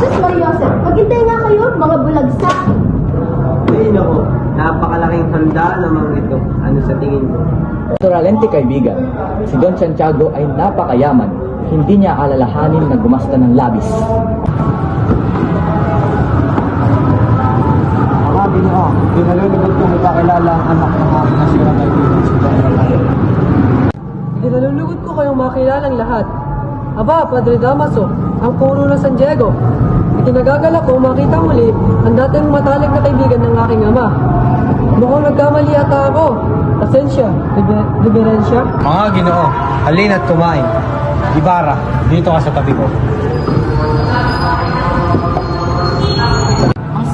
Sus Mariosep, maghintay nga kayo, mga bulagsak. Ay nako, napakalaking handa namang ito. Ano sa tingin mo? Naturalmente kaibigan, si Don Santiago ay napakayaman. Hindi niya alalahanin na gumasta ng labis. Ginoo, pinalulugod kong ipakilala ang anak ng aking nasirang kaibigan si Don Rafael. Ginalulugod ko kayong makilalang lahat. Aba, Padre Damaso, ang puro ng San Diego. Itinagagalak ko makita muli ang dating matalik na kaibigan ng aking ama. Mukhang nagkamali ata ako. Pasensya, reverensya. Mga Ginoo, halin at kumain. Ibarra, dito ka sa tabi ko.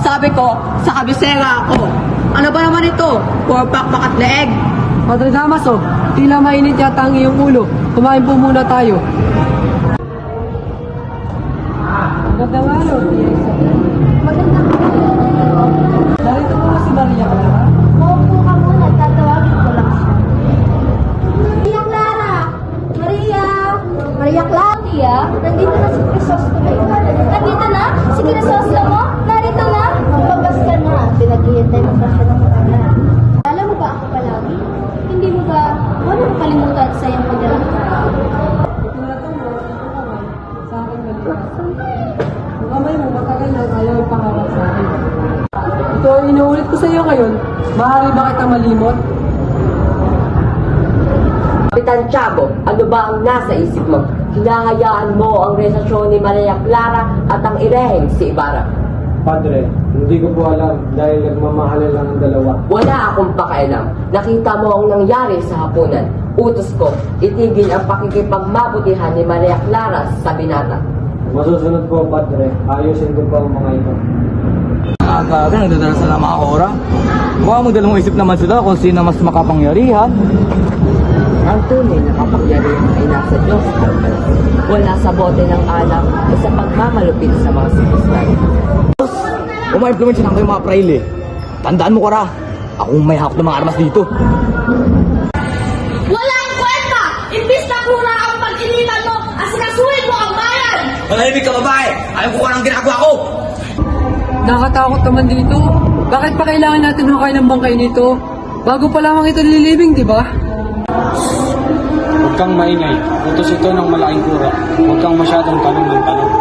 Sabi ko, sa kabisera ako. Ano ba naman ito? Puro pakpak at leeg. Padre Damaso, tila mainit yata ang iyong ulo. Kumain po muna tayo. Magandang araw, Tia Isabel. Magandang araw. Narito po ba si Maria Clara? Maupo ka muna, tatawagin ko lang siya. Maria Clara! Maria! Maria Claudia! Nandito na si Crisostomo. Nandito na? Si Crisostomo? Narito na? Magbabas ka na. Pinaghihintay mo pa siya ng matagal. Alam mo ba ako palagi? Hindi mo ba walang kalimutan sa iyong pagdalaki? Sa akin malipas. Ang kamay mo matagal na ayaw ipangawat sa akin. Ito ang inuulit ko sa iyo ngayon. Maaari ba kitang malimot? Kapitan Tiago, ano ba ang nasa isip mo? Hinahayaan mo ang relasyon ni Maria Clara at ang ireheng si Ibarra. Padre, hindi ko po alam dahil nagmamahalan lang ang dalawa. Wala akong pakialam. Nakita mo ang nangyari sa hapunan. Utos ko, itigil ang pakikipagmabutihan ni Maria Clara sa binata. Masusunod po, Padre. Ayusin ko po ang mga ito. Aga-aga, nagdadala sa mga ora. Mukha mo dalawang isip naman sila kung sino mas makapangyarihan. Ang tunay na kapangyarihan ay nasa Diyos. Wala sa bote ng alam o sa pagmamalupit sa mga sinistan. Uma-implement siya ng kayong mga praile. Tandaan mo, Kora. Akong may hawak ng mga armas dito. Walang kwenta! Imbis na pura ang pag-initan mo, asikasuhin mo ang bayan! Malahimik ka, babae! Ayaw ko ng ginagawa ko! Nakatakot naman dito. Bakit pa kailangan natin hukay ng bangkay nito? Bago pa lamang ito nililibing, di ba? Huwag kang maingay. Utos ito ng malaking kura. Huwag kang masyadong tanong ng tanong.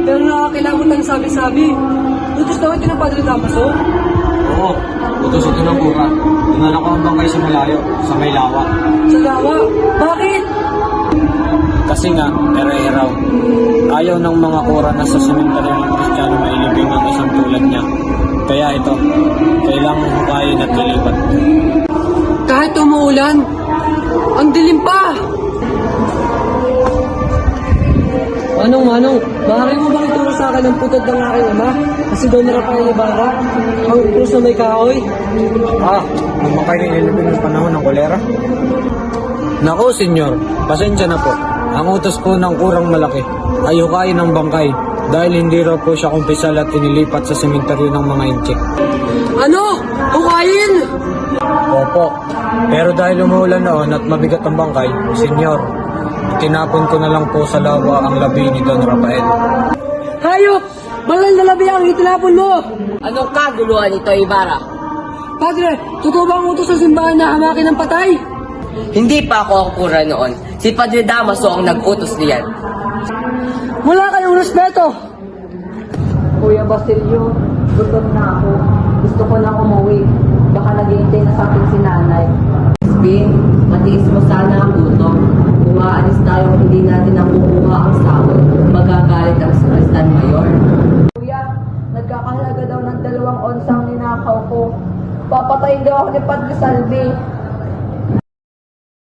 Pero nakakilabot ang sabi-sabi. Utos daw ito ng Padre Damaso. Oo, utos ito ng kura. Dinala ko ang bangkay sa malayo, sa may lawa. Sa lawa. Bakit? Kasi nga, ere-eraw. Ayaw ng mga kura na sa sementeryo ng Kristiyano mailibing ang isang tulad niya. Kaya ito, kailangang hukayin at lilipat. Kahit umuulan, ang dilim pa! Manong, maaari mo bang ituro sa akin ang putod ng aking ama? Kasi doon na Rafael Ibarra, ang krus na may kahoy. Ang bangkay na ilibing ng panahon ng kolera? Nako, senyor, pasensya na po. Ang utos po ng kurang malaki ay hukayin ang bangkay dahil hindi raw po siya kumpisal at inilipat sa sementeryo ng mga inchik. Ano? Hukayin! Opo, pero dahil umuulan noon at mabigat ang bangkay, senyor, tinapon ko na lang po sa lawa ang labi ni Don Rafael. Hayop! Malal na labi ang itinapon mo! Anong kaguluhan ito, Ibarra? Padre, totoo ba ang utos sa simbahan na hamakin ng patay? Hindi pa ako ang kura noon. Si Padre Damaso ang nag-utos niyan. Wala kayong respeto! Kuya Basilio, gutom na ako. Gusto ko na umuwi. Baka naghihintay na sa akin si nanay. Spin, matiis mo sana ang gutom. Kung aalis tayo, hindi natin nakukuha ang sahod. Magagalit ang Sakristan Mayor. Kuya, nagkakahalaga daw ng 2 onsang ninakaw ko. Papatayin daw ako ni Padre Salvi.